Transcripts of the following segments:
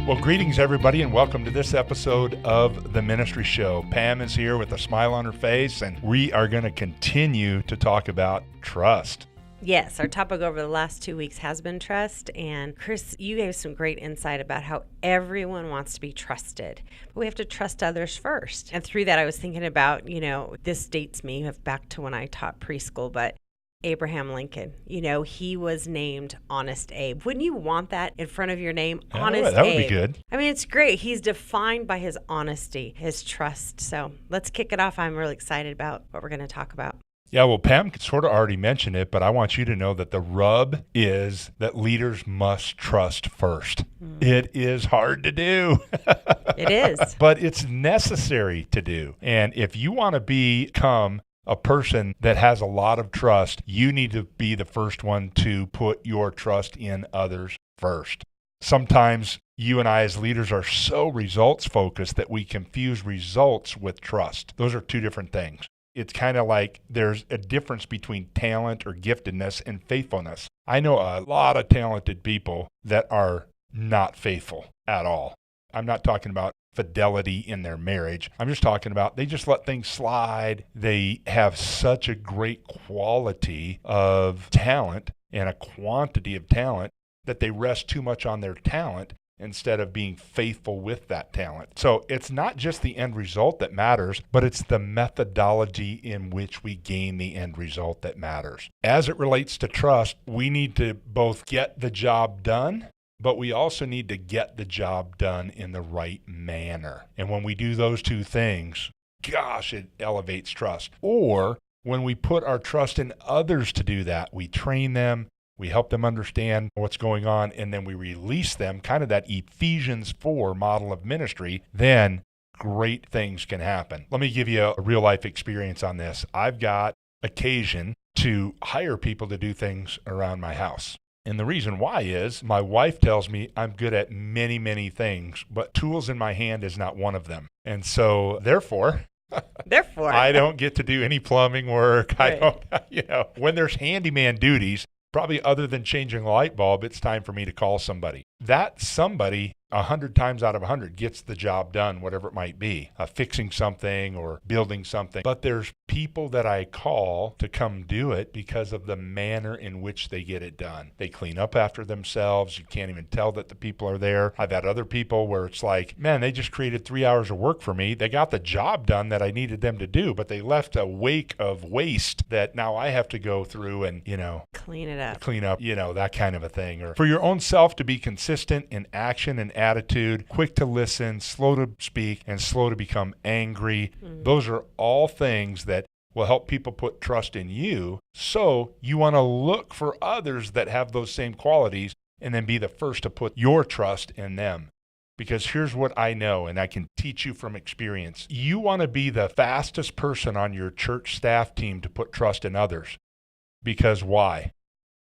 Well, greetings, everybody, and welcome to this episode of The Ministry Show. Pam is here with a smile on her face, and we are going to continue to talk about trust. Yes, our topic over the last 2 weeks has been trust. And Chris, you gave some great insight about how everyone wants to be trusted, but we have to trust others first. And through that, I was thinking about, this dates me back to when I taught preschool, but Abraham Lincoln, he was named Honest Abe. Wouldn't you want that in front of your name? Honest Abe. That would be good. I mean, it's great. He's defined by his honesty, his trust. So let's kick it off. I'm really excited about what we're going to talk about. Yeah, well, Pam sort of already mentioned it, but I want you to know that the rub is that leaders must trust first. It is hard to do. It is. But it's necessary to do. And if you want to become a person that has a lot of trust, you need to be the first one to put your trust in others first. Sometimes you and I as leaders are so results focused that we confuse results with trust. Those are two different things. It's kind of like there's a difference between talent or giftedness and faithfulness. I know a lot of talented people that are not faithful at all. I'm not talking about fidelity in their marriage. I'm just talking about they just let things slide. They have such a great quality of talent and a quantity of talent that they rest too much on their talent instead of being faithful with that talent. So it's not just the end result that matters, but it's the methodology in which we gain the end result that matters. As it relates to trust, we need to both get the job done, but we also need to get the job done in the right manner. And when we do those two things, gosh, it elevates trust. Or when we put our trust in others to do that, we train them, we help them understand what's going on, and then we release them, kind of that Ephesians 4 model of ministry, then great things can happen. Let me give you a real life experience on this. I've got occasion to hire people to do things around my house. And the reason why is my wife tells me I'm good at many, many things, but tools in my hand is not one of them. And so therefore, I don't get to do any plumbing work. Right. I don't, when there's handyman duties, probably other than changing a light bulb, it's time for me to call somebody. That somebody 100 times out of 100 gets the job done, whatever it might be, fixing something or building something. But there's people that I call to come do it because of the manner in which they get it done. They clean up after themselves. You can't even tell that the people are there. I've had other people where it's like, man, they just created 3 hours of work for me. They got the job done that I needed them to do, but they left a wake of waste that now I have to go through and, clean up, that kind of a thing. Or for your own self to be consistent in action and attitude, quick to listen, slow to speak, and slow to become angry. Those are all things that will help people put trust in you. So you want to look for others that have those same qualities and then be the first to put your trust in them. Because here's what I know, and I can teach you from experience. You want to be the fastest person on your church staff team to put trust in others. Because why?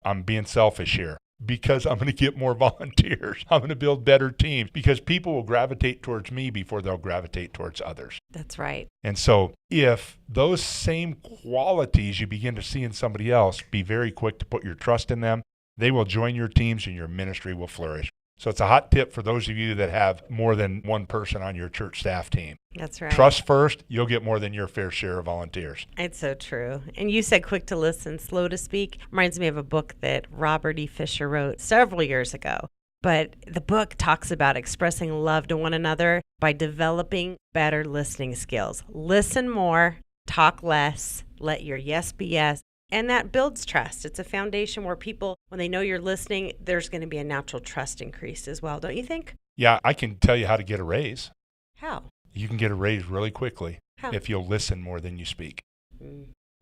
I'm being selfish here. Because I'm going to get more volunteers. I'm going to build better teams because people will gravitate towards me before they'll gravitate towards others. That's right. And so if those same qualities you begin to see in somebody else, be very quick to put your trust in them. They will join your teams and your ministry will flourish. So it's a hot tip for those of you that have more than one person on your church staff team. That's right. Trust first, you'll get more than your fair share of volunteers. It's so true. And you said quick to listen, slow to speak. Reminds me of a book that Robert E. Fisher wrote several years ago. But the book talks about expressing love to one another by developing better listening skills. Listen more, talk less, let your yes be yes. And that builds trust. It's a foundation where people, when they know you're listening, there's going to be a natural trust increase as well, don't you think? Yeah, I can tell you how to get a raise. How? You can get a raise really quickly if you'll listen more than you speak.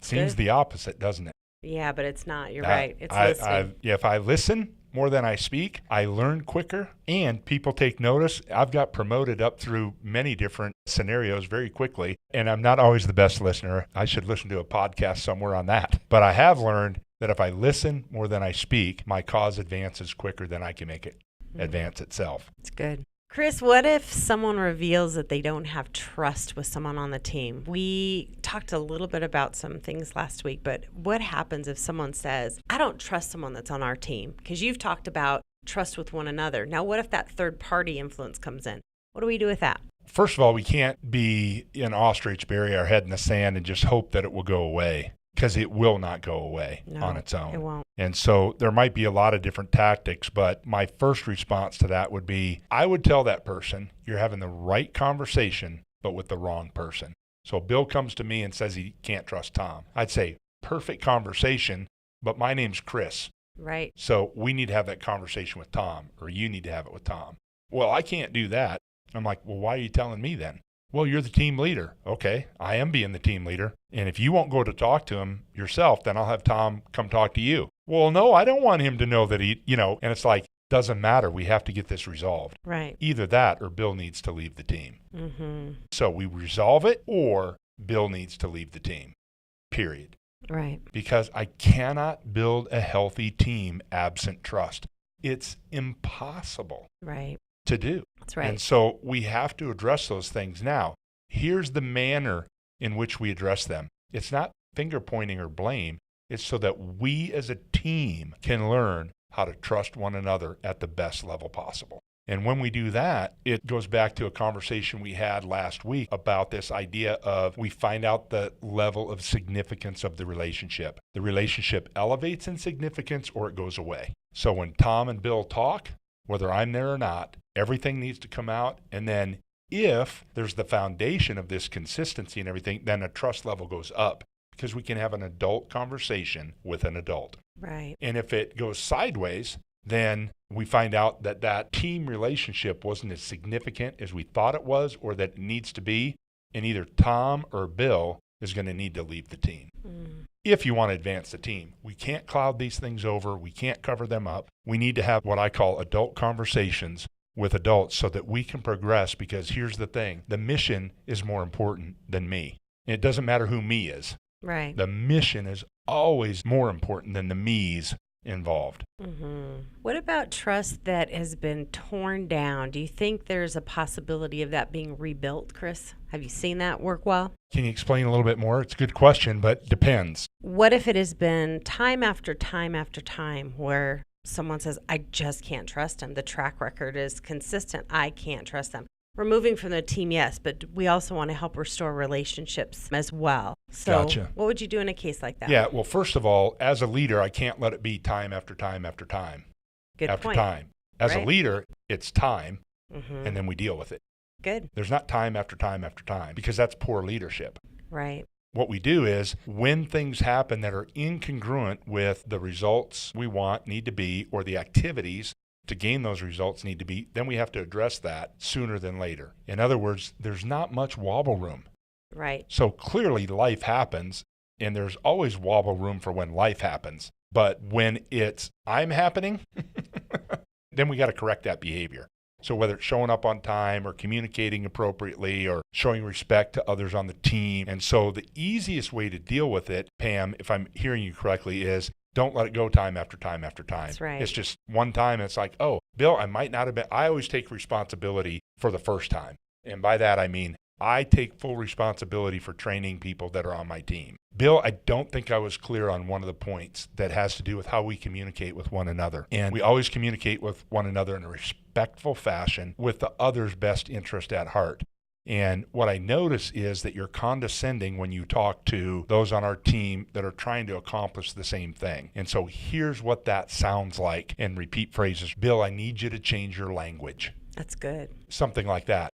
Seems the opposite, doesn't it? Yeah, but it's not. You're right. It's listening. If I listen more than I speak, I learn quicker and people take notice. I've got promoted up through many different scenarios very quickly, and I'm not always the best listener. I should listen to a podcast somewhere on that. But I have learned that if I listen more than I speak, my cause advances quicker than I can make it advance itself. It's good. Chris, what if someone reveals that they don't have trust with someone on the team? We talked a little bit about some things last week, but what happens if someone says, I don't trust someone that's on our team? Because you've talked about trust with one another. Now, what if that third party influence comes in? What do we do with that? First of all, we can't be an ostrich, bury our head in the sand, and just hope that it will go away, because it will not go away on its own. It won't. And so there might be a lot of different tactics, but my first response to that would be, I would tell that person, you're having the right conversation, but with the wrong person. So Bill comes to me and says he can't trust Tom. I'd say, perfect conversation, but my name's Chris. Right. So we need to have that conversation with Tom, or you need to have it with Tom. Well, I can't do that. I'm like, well, why are you telling me then? Well, you're the team leader. Okay, I am being the team leader. And if you won't go to talk to him yourself, then I'll have Tom come talk to you. Well, no, I don't want him to know that he, and it's like, doesn't matter. We have to get this resolved. Right. Either that or Bill needs to leave the team. Mm-hmm. So we resolve it, or Bill needs to leave the team, period. Right. Because I cannot build a healthy team absent trust. It's impossible. Right. To do. That's right. And so we have to address those things now. Here's the manner in which we address them. It's not finger pointing or blame. It's so that we as a team can learn how to trust one another at the best level possible. And when we do that, it goes back to a conversation we had last week about this idea of we find out the level of significance of the relationship. The relationship elevates in significance or it goes away. So when Tom and Bill talk, whether I'm there or not, everything needs to come out. And then if there's the foundation of this consistency and everything, then a trust level goes up because we can have an adult conversation with an adult. Right. And if it goes sideways, then we find out that that team relationship wasn't as significant as we thought it was or that it needs to be. And either Tom or Bill is going to need to leave the team. If you want to advance the team, we can't cloud these things over. We can't cover them up. We need to have what I call adult conversations with adults so that we can progress, because here's the thing. The mission is more important than me. It doesn't matter who me is. Right. The mission is always more important than the me's involved. Mm-hmm. What about trust that has been torn down? Do you think there's a possibility of that being rebuilt, Chris? Have you seen that work well? Can you explain a little bit more? It's a good question, but depends. What if it has been time after time after time where someone says, I just can't trust him. The track record is consistent. I can't trust them. Removing from the team, yes, but we also want to help restore relationships as well. So Gotcha. What would you do in a case like that? Yeah, well, first of all, as a leader, I can't let it be time after time after time. Good after point. time. As Right. a leader, it's time, Mm-hmm. and then we deal with it. Good. There's not time after time after time, because that's poor leadership. Right. What we do is when things happen that are incongruent with the results we want, need to be, or the activities to gain those results need to be, then we have to address that sooner than later. In other words, there's not much wobble room. Right. So clearly life happens, and there's always wobble room for when life happens. But when it's I'm happening, then we got to correct that behavior. So whether it's showing up on time or communicating appropriately or showing respect to others on the team. And so the easiest way to deal with it, Pam, if I'm hearing you correctly, is don't let it go time after time after time. That's right. It's just one time. And it's like, oh, Bill, I might not have been. I always take responsibility for the first time. And by that, I mean, I take full responsibility for training people that are on my team. Bill, I don't think I was clear on one of the points that has to do with how we communicate with one another. And we always communicate with one another in a respectful fashion with the other's best interest at heart. And what I notice is that you're condescending when you talk to those on our team that are trying to accomplish the same thing. And so here's what that sounds like in repeat phrases. Bill, I need you to change your language. That's good. Something like that.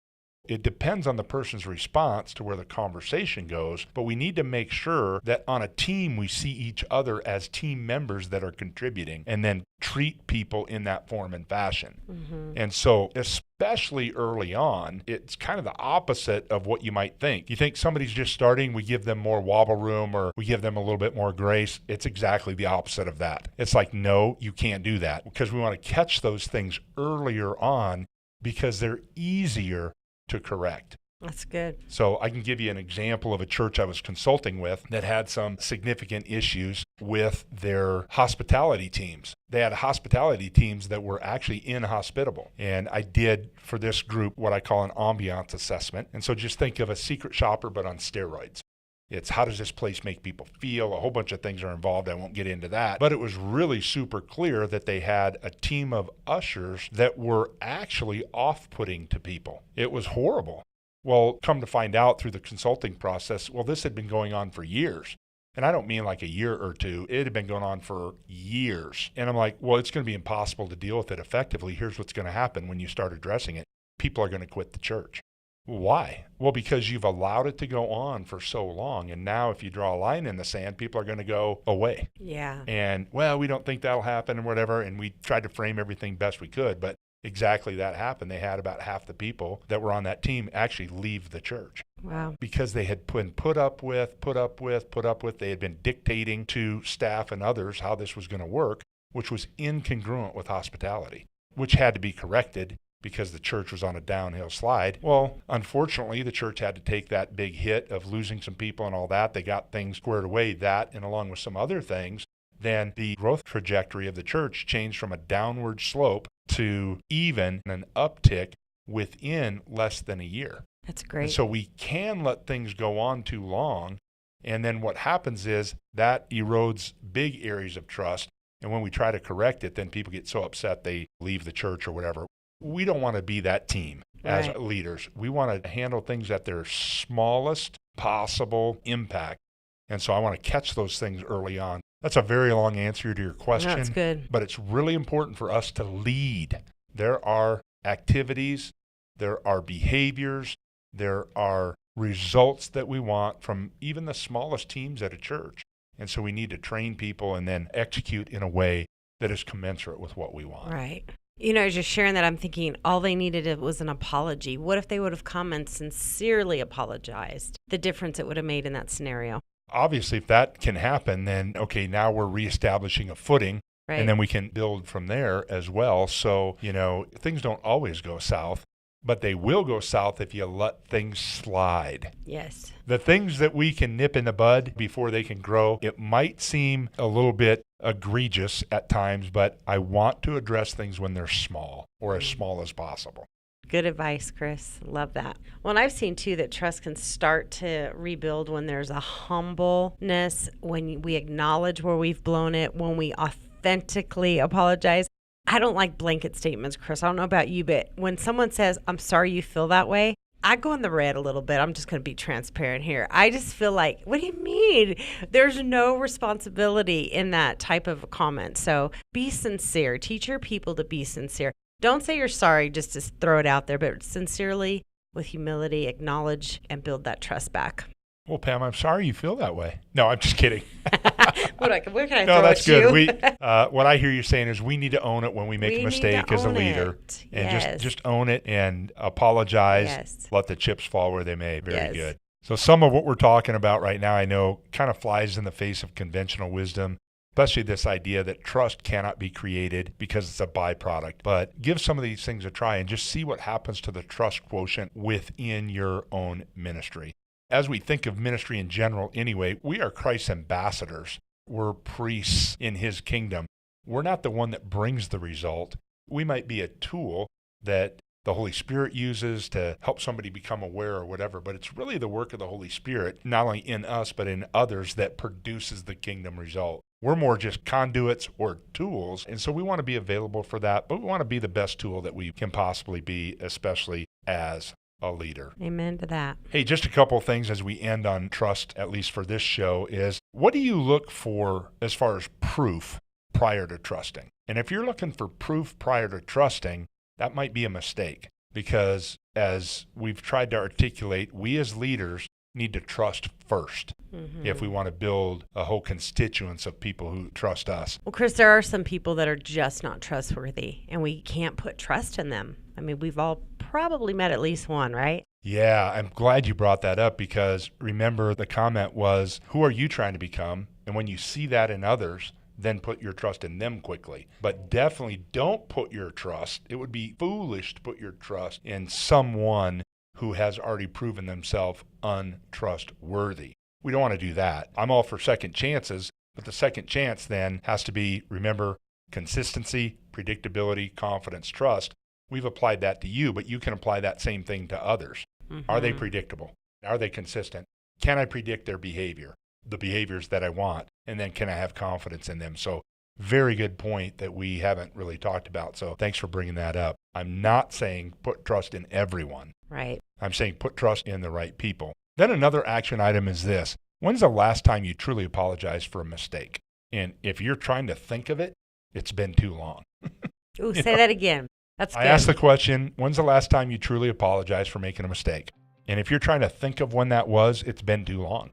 It depends on the person's response to where the conversation goes, but we need to make sure that on a team we see each other as team members that are contributing and then treat people in that form and fashion. Mm-hmm. And so especially early on, it's kind of the opposite of what you might think. You think somebody's just starting, we give them more wobble room or we give them a little bit more grace. It's exactly the opposite of that. It's like, no, you can't do that, because we want to catch those things earlier on because they're easier to correct. That's good. So I can give you an example of a church I was consulting with that had some significant issues with their hospitality teams. They had hospitality teams that were actually inhospitable. And I did for this group what I call an ambiance assessment. And so just think of a secret shopper but on steroids. It's how does this place make people feel? A whole bunch of things are involved. I won't get into that. But it was really super clear that they had a team of ushers that were actually off-putting to people. It was horrible. Well, come to find out through the consulting process, well, this had been going on for years. And I don't mean like a year or two. It had been going on for years. And I'm like, well, it's going to be impossible to deal with it effectively. Here's what's going to happen when you start addressing it. People are going to quit the church. Why? Well, because you've allowed it to go on for so long. And now if you draw a line in the sand, people are going to go away. Yeah. And, well, we don't think that'll happen and whatever. And we tried to frame everything best we could. But exactly that happened. They had about half the people that were on that team actually leave the church. Wow. Because they had been put up with. They had been dictating to staff and others how this was going to work, which was incongruent with hospitality, which had to be corrected because the church was on a downhill slide. Well, unfortunately, the church had to take that big hit of losing some people and all that. They got things squared away, that and along with some other things. Then the growth trajectory of the church changed from a downward slope to even an uptick within less than a year. That's great. And so we can let things go on too long. And then what happens is that erodes big areas of trust. And when we try to correct it, then people get so upset they leave the church or whatever. We don't want to be that team as Right. leaders. We want to handle things at their smallest possible impact. And so I want to catch those things early on. That's a very long answer to your question. That's good. But it's really important for us to lead. There are activities, there are behaviors, there are results that we want from even the smallest teams at a church. And so we need to train people and then execute in a way that is commensurate with what we want. Right. You know, as you're sharing that, I'm thinking all they needed was an apology. What if they would have come and sincerely apologized? The difference it would have made in that scenario. Obviously, if that can happen, then, okay, now we're reestablishing a footing, Right. and then we can build from there as well. So, things don't always go south, but they will go south if you let things slide. Yes. The things that we can nip in the bud before they can grow, it might seem a little bit egregious at times, but I want to address things when they're small or as small as possible. Good advice, Chris. Love that. Well, and I've seen too that trust can start to rebuild when there's a humbleness, when we acknowledge where we've blown it, when we authentically apologize. I don't like blanket statements, Chris. I don't know about you, but when someone says, I'm sorry you feel that way, I go in the red a little bit. I'm just going to be transparent here. I just feel like, what do you mean? There's no responsibility in that type of comment. So be sincere. Teach your people to be sincere. Don't say you're sorry just to throw it out there, but sincerely, with humility, acknowledge and build that trust back. Well, Pam, I'm sorry you feel that way. No, I'm just kidding. Where can I No, throw that's at good. you? What I hear you saying is we need to own it when we make We a need mistake to as a own leader. it. And Yes. just own it and apologize. Yes. Let the chips fall where they may. Very Yes. good. So some of what we're talking about right now, I know, kind of flies in the face of conventional wisdom, especially this idea that trust cannot be created because it's a byproduct. But give some of these things a try and just see what happens to the trust quotient within your own ministry. As we think of ministry in general anyway, we are Christ's ambassadors. We're priests in his kingdom. We're not the one that brings the result. We might be a tool that the Holy Spirit uses to help somebody become aware or whatever, but it's really the work of the Holy Spirit, not only in us, but in others, that produces the kingdom result. We're more just conduits or tools, and so we want to be available for that, but we want to be the best tool that we can possibly be, especially as a leader. Amen to that. Hey, just a couple of things as we end on trust, at least for this show, is what do you look for as far as proof prior to trusting? And if you're looking for proof prior to trusting, that might be a mistake because as we've tried to articulate, we as leaders need to trust first if we want to build a whole constituents of people who trust us. Well, Chris, there are some people that are just not trustworthy, and we can't put trust in them. I mean, we've all probably met at least one, right? Yeah, I'm glad you brought that up because remember the comment was, who are you trying to become? And when you see that in others, then put your trust in them quickly. But definitely don't put your trust. It would be foolish to put your trust in someone who has already proven themselves untrustworthy. We don't want to do that. I'm all for second chances, but the second chance then has to be, remember, consistency, predictability, confidence, trust. We've applied that to you, but you can apply that same thing to others. Are they predictable? Are they consistent? can I predict their behavior, the behaviors that I want? And then can I have confidence in them? So very good point that we haven't really talked about. So thanks for bringing that up. I'm not saying put trust in everyone. Right. I'm saying put trust in the right people. Then another action item is this. When's the last time you truly apologized for a mistake? And if you're trying to think of it, it's been too long. Ooh, say that again. That's good. I asked the question, when's the last time you truly apologized for making a mistake? And if you're trying to think of when that was, it's been too long.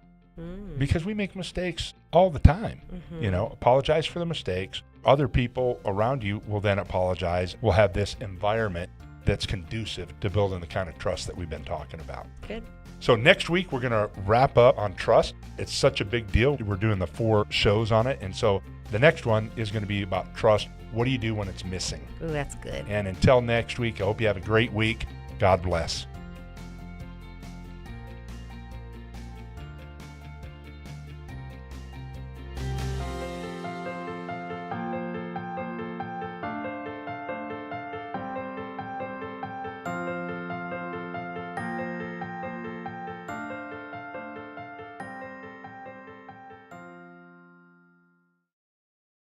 Because we make mistakes all the time. Apologize for the mistakes. Other people around you will then apologize. We'll have this environment that's conducive to building the kind of trust that we've been talking about. Good. So next week, we're going to wrap up on trust. It's such a big deal. We're doing the 4 shows on it. And so the next one is going to be about trust. What do you do when it's missing? Ooh, that's good. And until next week, I hope you have a great week. God bless.